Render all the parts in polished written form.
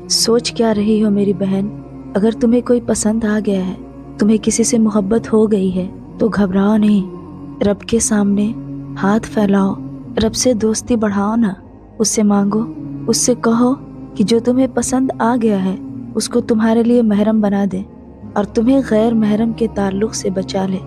सोच क्या रही हो मेरी बहन? अगर तुम्हें कोई पसंद आ गया है, तुम्हें किसी से मोहब्बत हो गई है, तो घबराओ नहीं। रब के सामने हाथ फैलाओ, रब से दोस्ती बढ़ाओ ना। उससे मांगो, उससे कहो कि जो तुम्हें पसंद आ गया है उसको तुम्हारे लिए महरम बना दे और तुम्हें गैर महरम के ताल्लुक से बचा ले।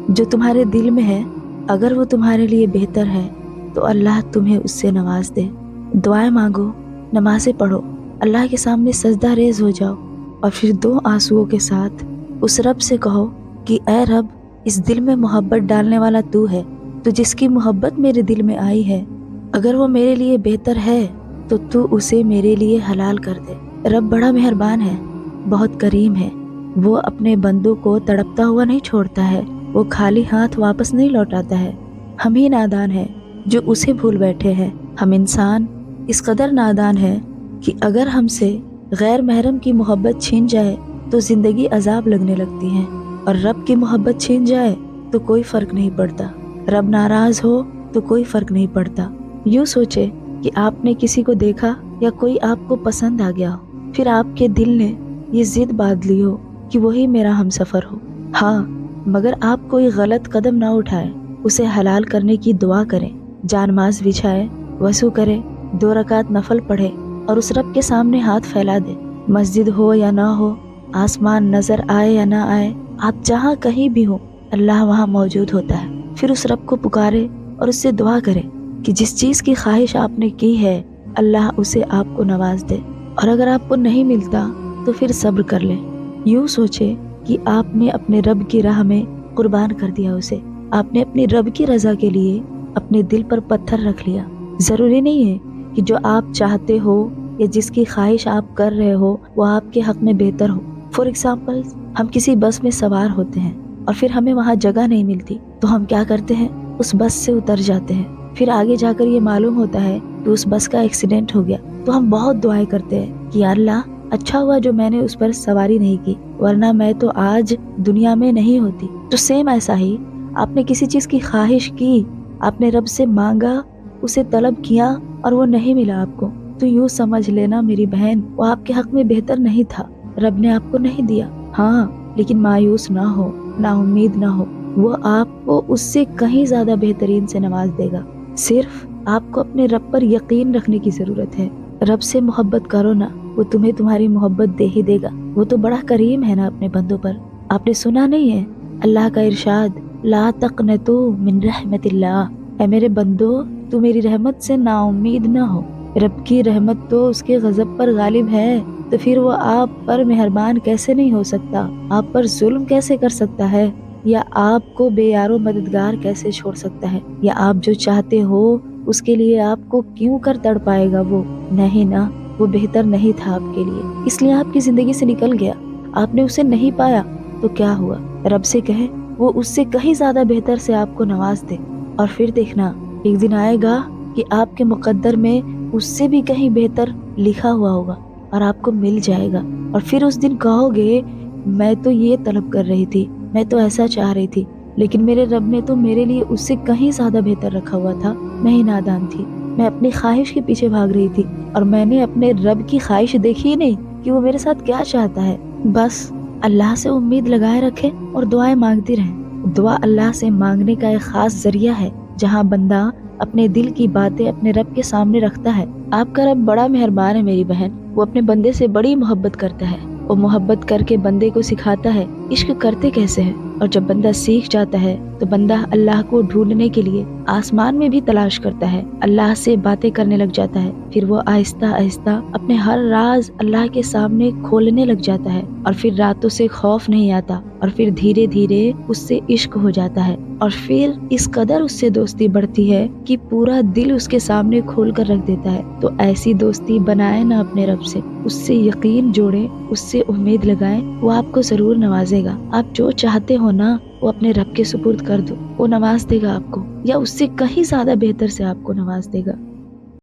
जो तुम्हारे दिल में है, अगर वो तुम्हारे लिए बेहतर है तो अल्लाह तुम्हें उससे नवाज दे। दुआएं मांगो, नमाज़ें पढ़ो, अल्लाह के सामने सजदा रेज हो जाओ और फिर दो आंसुओं के साथ उस रब से कहो कि ऐ रब, इस दिल में मोहब्बत डालने वाला तू है, तो जिसकी मोहब्बत मेरे दिल में आई है, अगर वो मेरे लिए बेहतर है तो तू उसे मेरे लिए हलाल कर दे। रब बड़ा मेहरबान है, बहुत करीम है। वो अपने बंदों को तड़पता हुआ नहीं छोड़ता है, वो खाली हाथ वापस नहीं लौटाता है। हम ही नादान हैं जो उसे भूल बैठे हैं। हम इंसान इस कदर नादान हैं कि अगर हमसे गैर महरम की मोहब्बत छीन जाए तो ज़िंदगी अजाब लगने लगती है, और रब की मोहब्बत छीन जाए तो कोई फ़र्क नहीं पड़ता। रब नाराज़ हो तो कोई फ़र्क नहीं पड़ता। यूँ सोचे कि आपने किसी को देखा या कोई आपको पसंद आ गया हो, फिर आपके दिल ने ये ज़िद बांध ली हो कि वही मेरा हमसफ़र हो। हाँ, मगर आप कोई गलत कदम ना उठाएं, उसे हलाल करने की दुआ करें, जानमाज़ बिछाएं, वज़ू करें, 2 रकात नफल पढ़े और उस रब के सामने हाथ फैला दे। मस्जिद हो या ना हो, आसमान नजर आए या ना आए, आप जहाँ कहीं भी हो, अल्लाह वहाँ मौजूद होता है। फिर उस रब को पुकारे और उससे दुआ करें कि जिस चीज़ की ख्वाहिश आपने की है, अल्लाह उसे आपको नवाज दे। और अगर आपको नहीं मिलता तो फिर सब्र कर लें। यूँ सोचे कि आपने अपने रब की राह में कुर्बान कर दिया उसे। आपने अपनी रब की रज़ा के लिए अपने दिल पर पत्थर रख लिया। ज़रूरी नहीं है कि जो आप चाहते हो या जिसकी ख्वाहिश आप कर रहे हो वो आपके हक में बेहतर हो। फॉर एग्जाम्पल, हम किसी बस में सवार होते हैं और फिर हमें वहाँ जगह नहीं मिलती, तो हम क्या करते हैं, उस बस से उतर जाते हैं। फिर आगे जाकर ये मालूम होता है कि उस बस का एक्सीडेंट हो गया, तो हम बहुत दुआएं करते हैं कि अल्लाह, अच्छा हुआ जो मैंने उस पर सवारी नहीं की, वरना मैं तो आज दुनिया में नहीं होती। तो सेम ऐसा ही, आपने किसी चीज़ की ख्वाहिश की, आपने रब से मांगा, उसे तलब किया और वो नहीं मिला आपको, तो यूँ समझ लेना मेरी बहन, वो आपके हक में बेहतर नहीं था। रब ने आपको नहीं दिया, हाँ, लेकिन मायूस ना हो, ना उम्मीद ना हो, वो आपको उससे कहीं ज़्यादा बेहतरीन से नवाज देगा। सिर्फ आपको अपने रब पर यकीन रखने की ज़रूरत है। रब से मोहब्बत करो ना, वो तुम्हें तुम्हारी मोहब्बत दे ही देगा। वो तो बड़ा करीम है ना अपने बंदों पर। आपने सुना नहीं है अल्लाह का इरशाद, ला तक़नतू मिन रहमतिल्लाह, ऐ मेरे बंदो, तू मेरी रहमत से नाउम्मीद ना हो। रब की रहमत तो उसके गज़ब पर गालिब है, तो फिर वो आप पर मेहरबान कैसे नहीं हो सकता, आप पर जुल्म कैसे कर सकता है, या आपको बेयारो मददगार कैसे छोड़ सकता है, या आप जो चाहते हो उसके लिए आपको क्यों कर तड़पाएगा वो। नहीं ना, वो बेहतर नहीं था आपके लिए, इसलिए आपकी जिंदगी से निकल गया। आपने उसे नहीं पाया तो क्या हुआ, रब से कहे वो उससे कहीं ज्यादा बेहतर से आपको नवाज दे, और फिर देखना एक दिन आएगा कि आपके मुकद्दर में उससे भी कहीं बेहतर लिखा हुआ होगा और आपको मिल जाएगा। और फिर उस दिन कहोगे, मैं तो ये तलब कर रही थी, मैं तो ऐसा चाह रही थी, लेकिन मेरे रब ने तो मेरे लिए उससे कहीं ज्यादा बेहतर रखा हुआ था। मैं ही नादान थी, मैं अपनी ख्वाहिश के पीछे भाग रही थी और मैंने अपने रब की ख्वाहिश देखी ही नहीं कि वो मेरे साथ क्या चाहता है। बस अल्लाह से उम्मीद लगाए रखे और दुआएं मांगती रहें। दुआ अल्लाह से मांगने का एक खास जरिया है जहाँ बंदा अपने दिल की बातें अपने रब के सामने रखता है। आपका रब बड़ा मेहरबान है मेरी बहन, वो अपने बंदे से बड़ी मोहब्बत करता है। वो मोहब्बत करके बंदे को सिखाता है इश्क करते कैसे है, और जब बंदा सीख जाता है तो बंदा अल्लाह को ढूंढने के लिए आसमान में भी तलाश करता है, अल्लाह से बातें करने लग जाता है। फिर वो आहिस्ता आहिस्ता अपने हर राज अल्लाह के सामने खोलने लग जाता है, और फिर रातों से खौफ नहीं आता, और फिर धीरे धीरे उससे इश्क हो जाता है, और फिर इस कदर उससे दोस्ती बढ़ती है कि पूरा दिल उसके सामने खोल कर रख देता है। तो ऐसी दोस्ती बनाए ना अपने रब से, उससे यकीन जोड़े, उससे उम्मीद लगाएं, वो आपको जरूर नवाजेगा। आप जो चाहते हो ना, वो अपने रब के सुपुर्द कर दो, वो नवाज देगा आपको, या उससे कहीं ज्यादा बेहतर से आपको नवाज देगा।